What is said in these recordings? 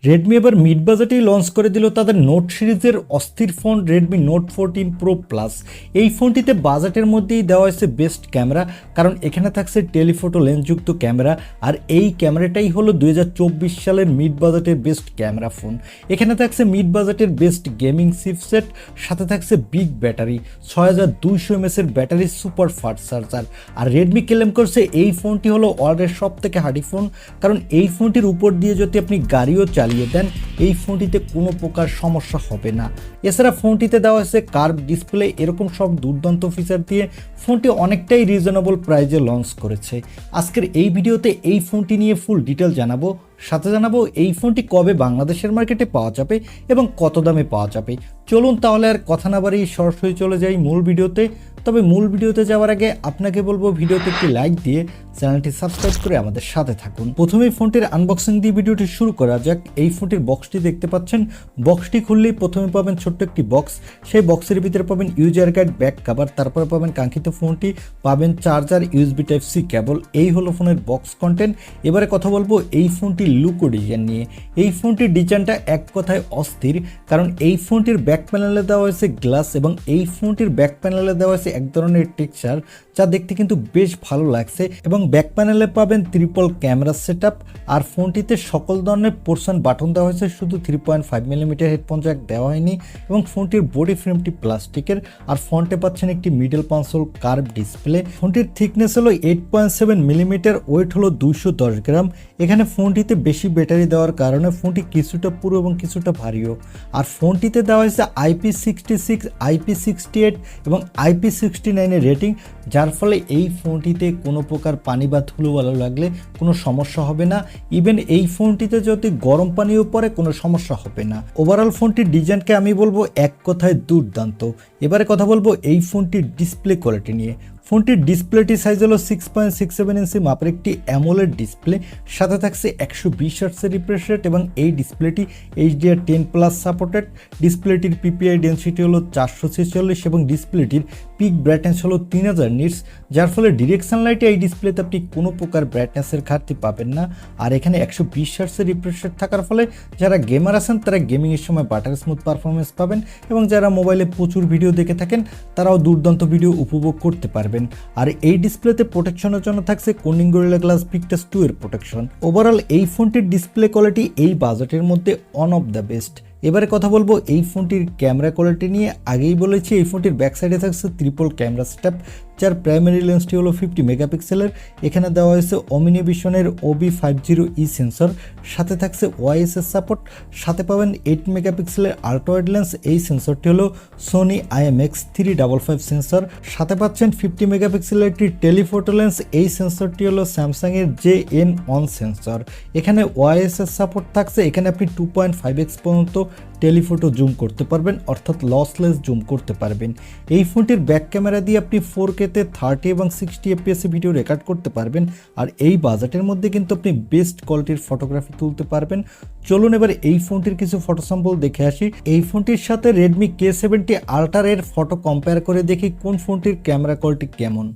Redmi এবার mid বাজেটেই launch করে দিল তাদের নোট সিরিজের অস্থির phone Redmi note 14 pro plus. এই ফোনটিতে বাজেটের মধ্যেই দেওয়া হয়েছে বেস্ট ক্যামেরা, কারণ এখানে থাকছে টেলিফোটো লেন্সযুক্ত ক্যামেরা। আর এই ক্যামেরাটাই হলো 2024 সালের মিড বাজেটের বেস্ট ক্যামেরা ফোন। এখানে থাকছে মিড বাজেটের বেস্ট গেমিং চিপসেট, সাথে থাকছে বিগ ব্যাটারি 6200 mAh এর ব্যাটারি, সুপার ফাস্ট চার্জার। আর রেডমি ক্লেম করছে এই ফোনটি হলো ওয়ার্ল্ডের সব থেকে হার্ডি ফোন, কারণ এই ফোনটির উপর দিয়ে যদি আপনি গাড়িও চালিয়ে দেন এই ফোনটিতে কোনো প্রকার সমস্যা হবে না। এছাড়া ফোনটিতে দেওয়া হয়েছে কার্ভ ডিসপ্লে, এরকম সব দুর্দান্ত ফিচার দিয়ে ফোনটি অনেকটাই রিজনেবল প্রাইজে লঞ্চ করেছে। আজকের এই ভিডিওতে এই ফোনটি নিয়ে ফুল ডিটেল জানাবো, সাথে জানাবো এই ফোনটি কবে বাংলাদেশের মার্কেটে পাওয়া যাবে এবং কত দামে পাওয়া যাবে। চলুন তাহলে আর কথা না বাড়িয়ে সরাসরি চলে যাই মূল ভিডিওতে। তবে মূল ভিডিওতে যাওয়ার আগে আপনাকে বলবো ভিডিওতে একটি লাইক দিয়ে চ্যানেলটি সাবস্ক্রাইব করে আমাদের সাথে থাকুন। প্রথমেই ফোনটির আনবক্সিং দিয়ে ভিডিওটি শুরু করা যাক। এই ফোনটির বক্সটি দেখতে পাচ্ছেন, বক্সটি খুললেই প্রথমে পাবেন ছোট্ট একটি বক্স, সেই বক্সের ভিতরে পাবেন ইউজার গাইড, ব্যাক কভার, তারপরে পাবেন কাঙ্ক্ষিত ফোনটি, পাবেন charger, USB type C cable. এই হলো ফোনের বক্স কন্টেন্ট। এবারে কথা বলবো এই ফোনটির লুক ও ডিজাইন নিয়ে। এই ফোনটির ডিজাইনটা এক কথায় অস্থির, কারণ এই ফোনটির ব্যাক প্যানেলে দেওয়া হয়েছে গ্লাস এবং এই ফোনটির ব্যাক প্যানেলে দেওয়া হয়েছে এক ধরনের টেক্সচার যা দেখতে কিন্তু বেশ ভালো লাগছে। এবং ব্যাক প্যানেলে পাবেন ট্রিপল ক্যামেরা সেটআপ। আর ফোনটিতে সকল ধরনের পোর্শন বাটন দেওয়া হয়েছে, শুধু 3.5 মিলিমিটার হেডফোন জ্যাক দেওয়া হয়নি। এবং ফোনটির বডি ফ্রেমটি প্লাস্টিকের, আর ফ্রন্টে পাচ্ছেন একটি মিডল কনসোল কার্ভ ডিসপ্লে। ফোনটির থিকনেস হলো 8.7 মিলিমিটার, ওয়েট হলো 210 গ্রাম। এখানে ফোনটিতে বেশি ব্যাটারি দেওয়ার কারণে ফোনটি কিছুটা পুরো এবং কিছুটা ভারীও। আর ফোনটিতে দেওয়া হয়েছে IP66, IP68 এবং IP69 এর রেটিং, যার ফলে এই ফোনটিতে কোনো প্রকার পানি বা ধুলো ভালো লাগলে কোনো সমস্যা হবে না। ইভেন এই ফোনটিতে যদি গরম পানিও পড়ে কোনো সমস্যা হবে না। ওভারঅল ফোনটির ডিজাইনকে আমি বলবো এক কথায় দুর্দান্ত। এবারে কথা বলবো এই ফোনটির ডিসপ্লে কোয়ালিটি নিয়ে। ফোনটির ডিসপ্লেটি সাইজ হলো 6.67 ইঞ্চি মাপের একটি অ্যামোলেড ডিসপ্লে, সাথে থাকছে 120 হার্টজের রিফ্রেশ রেট এবং এই ডিসপ্লেটি HDR10+ সাপোর্টেড। ডিসপ্লেটির পিপিআই ডেন্সিটি হলো 446 এবং ডিসপ্লেটির পিক ব্রাইটনেস হলো 3000 নিটস, যার ফলে ডিরেকশন লাইটে এই ডিসপ্লেতে আপনি কোনো প্রকার ব্রাইটনেসের ঘাটতি পাবেন না। আর এখানে 120 হার্টজের রিফ্রেশ রেট থাকার ফলে যারা গেমার আছেন তারা গেমিংয়ের সময় বাটার স্মুথ পারফরমেন্স পাবেন, এবং যারা মোবাইলে প্রচুর ভিডিও দেখে থাকেন তারাও দুর্দান্ত ভিডিও উপভোগ করতে পারবেন। আর এই ডিসপ্লেতে প্রোটেকশনের জন্য থাকছে কর্নিং গরিলা গ্লাস ভিক্টাস 2 এর প্রোটেকশন। ওভারঅল এই ফোনটির ডিসপ্লে কোয়ালিটি এই বাজেটের মধ্যে ওয়ান অফ দ্য বেস্ট। এবারে কথা বলবো এই ফোনটির ক্যামেরা কোয়ালিটি নিয়ে। আগেই বলেছি এই ফোনটির ব্যাক সাইডে থাকছে ট্রিপল ক্যামেরা সেটআপ, যার প্রাইমারি লেন্সটি হলো 50 মেগাপিক্সেলের। এখানে দেওয়া হয়েছে ওমিনি ভিশনের OB50E সেন্সর, সাথে থাকছে ওআইএসএস সাপোর্ট, সাথে পাবেন 8 মেগাপিক্সেলের আল্ট্রা ওয়াইড লেন্স। এই সেন্সরটি হলো সোনি IMX355 সেন্সর, সাথে পাচ্ছেন 50 মেগাপিক্সেলের একটি টেলিফোটো লেন্স। এই সেন্সরটি হলো স্যামসাংয়ের JN1 সেন্সর। এখানে ওআইএসএস সাপোর্ট থাকছে, এখানে আপনি 2.5x পর্যন্ত টেলিফোটো জুম করতে পারবেন, অর্থাৎ লসলেস জুম করতে পারবেন। এই ফোনটির ব্যাক ক্যামেরা দিয়ে আপনি 4K-তে 30 এবং 60 FPS ভিডিও রেকর্ড করতে পারবেন। আর এই বাজেটের মধ্যে কিন্তু আপনি বেস্ট কোয়ালিটির ফটোগ্রাফি তুলতে পারবেন। চলুন এবার এই ফোনটির কিছু ফটো স্যাম্পল দেখে আসি। এই ফোনটির সাথে Redmi K70 Ultra এর ফটো কম্পেয়ার করে দেখি কোন ফোনটির ক্যামেরা কোয়ালিটি কেমন।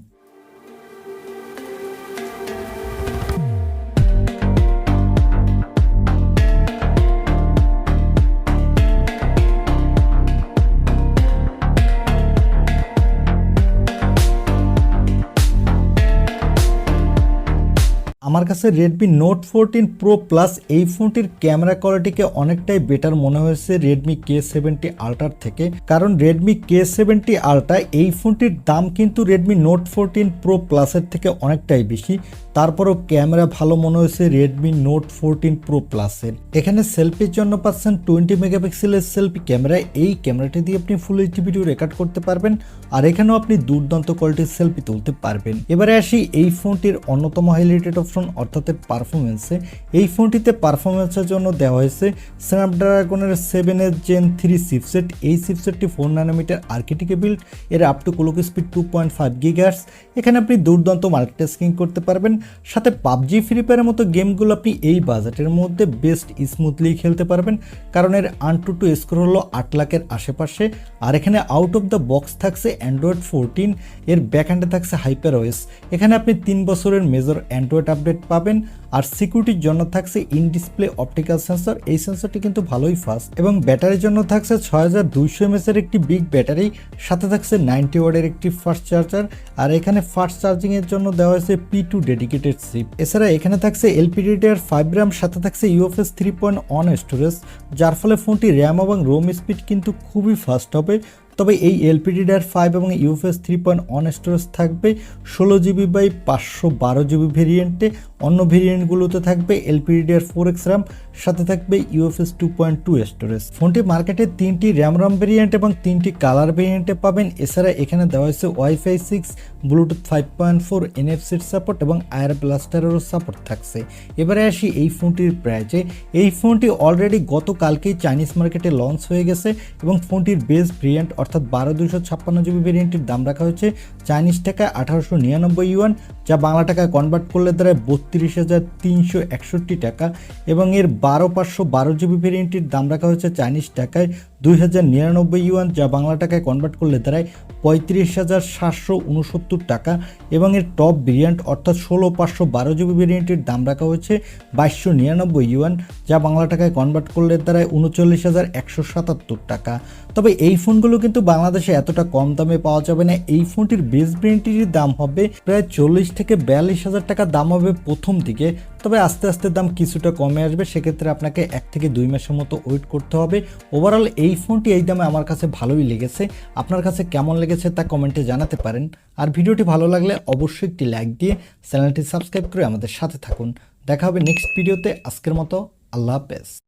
আমার কাছে Redmi Note 14 Pro Plus এই ফোনটির ক্যামেরা কোয়ালিটিকে অনেকটাই বেটার মনে হয়েছে Redmi K70 Ultra থেকে, কারণ Redmi K70 Ultra এই ফোনটির দাম কিন্তু Redmi Note 14 Pro Plus এর থেকে অনেকটাই বেশি। তারপরও ক্যামেরা ভালো মনে হয়েছে Redmi Note 14 Pro Plus এর। এখানে সেলফির জন্য পাচ্ছেন 20 মেগাপিক্সেলের সেলফি ক্যামেরা। এই ক্যামেরাটি দিয়ে আপনি ফুল এইচডি ভিডিও রেকর্ড করতে পারবেন, আর এখানেও আপনি দুর্দান্ত কোয়ালিটির সেলফি তুলতে পারবেন। এবারে আসি এই ফোনটির অন্যতম হাইলাইটেড অপশন অর্থাৎ পারফরমেন্সে। এই ফোনটিতে পারফরমেন্সের জন্য দেওয়া হয়েছে স্ন্যাপড্রাগনের 7 Gen 3 চিপসেট। এই চিপসেটটি 4 ন্যানোমিটার আর্কিটেক্টে বিল্ড, এর up to clock speed 2.5 gigahertz. এখানে আপনি দুর্দান্ত মাল্টিটাস্কিং করতে পারবেন, সাথে PUBG ফ্রি ফায়ারের মতো গেমগুলো আপনি এই বাজেটের মধ্যে বেস্ট স্মুথলি খেলতে পারবেন, কারণ এর AnTuTu স্কোর হলো 8 লাখের আশেপাশে। আর এখানে আউট অফ দ্য বক্স থাকছে Android 14, এর ব্যাকহ্যান্ডে থাকছে HyperOS। এখানে আপনি 3 বছরের মেজর অ্যান্ড্রয়েড আপডেট প্যাড পাবেন। আর সিকিউরিটির জন্য থাকছে ইন ডিসপ্লে অপটিক্যাল সেন্সর, এই সেন্সরটি কিন্তু ভালোই ফাস্ট। এবং ব্যাটারির জন্য থাকছে 6200 mAh এর একটি বিগ ব্যাটারি, সাথে থাকছে 90 ওয়াটের একটি ফাস্ট চার্জার। আর এখানে ফাস্ট চার্জিং এর জন্য দেওয়া হয়েছে P2 ডেডিকেটেড চিপ। এছাড়া এখানে থাকছে LPDDR5 RAM, সাথে থাকছে UFS 3.1 স্টোরেজ, যার ফলে ফোনটি র্যাম এবং রোম স্পিড কিন্তু খুবই ফাস্ট হবে। তবে এই LPDDR5 এবং UFS 3.1 স্টোরেজ থাকবে 16GB বাই 512GB ভেরিয়েন্টে। অন্য ভেরিয়েন্টগুলোতে থাকবে LPDDR4X RAM, সাথে থাকবে UFS 2.2 স্টোরেজ। ফোনটি মার্কেটে 3টি র্যাম ভেরিয়েন্ট এবং 3টি কালার ভেরিয়েন্টে পাবেন। এছাড়া এখানে দেওয়া হয়েছে Wi-Fi 6, Bluetooth 5.4, NFC সাপোর্ট এবং আয়ার ব্লাস্টারেরও সাপোর্ট থাকছে। এবারে আসি এই ফোনটির প্রাইসে। এই ফোনটি অলরেডি গতকালকেই চাইনিজ মার্কেটে লঞ্চ হয়ে গেছে এবং ফোনটির বেস ভেরিয়েন্ট অর্থাৎ 12256GB ভেরিয়েন্টের দাম রাখা হয়েছে চাইনিজ টাকায় 1899 ইউয়ান, যা বাংলা টাকায় কনভার্ট করলে দাঁড়ায় 32,361 টাকা। এবং এর 12512GB ভেরিয়েন্টের দাম রাখা হয়েছে চাইনিজ টাকায় 2099 ইউয়ান, যা বাংলা টাকায় কনভার্ট করলে দাঁড়ায় 35,769 টাকা। এবং এর টপ ভেরিয়েন্ট অর্থাৎ 16512GB ভেরিয়েন্টের দাম রাখা হয়েছে 2299 ইউয়ান, যা বাংলা টাকায় কনভার্ট করলে দাঁড়ায় 39,177 টাকা। তবে এই ফোনগুলো কিন্তু বাংলাদেশে এতটা কম দামে পাওয়া যাবে না। এই ফোনটির বেস ভেরিয়েন্টের দাম হবে প্রায় 40 থেকে 42,000 টাকা দাম হবে প্রথম দিকে, তবে আস্তে আস্তে দাম কিছুটা কমে আসবে। সেক্ষেত্রে আপনাকে 1 থেকে 2 মাসের মতো ওয়েট করতে হবে। ওভারঅল এই ফোনটি এই দামে আমার কাছে ভালোই লেগেছে। আপনার কাছে কেমন লেগেছে তা কমেন্টে জানাতে পারেন। আর ভিডিওটি ভালো লাগলে অবশ্যই একটি লাইক দিয়ে চ্যানেলটি সাবস্ক্রাইব করে আমাদের সাথে থাকুন। দেখা হবে নেক্সট ভিডিওতে। আজকের মতো আল্লাহ হাফেজ।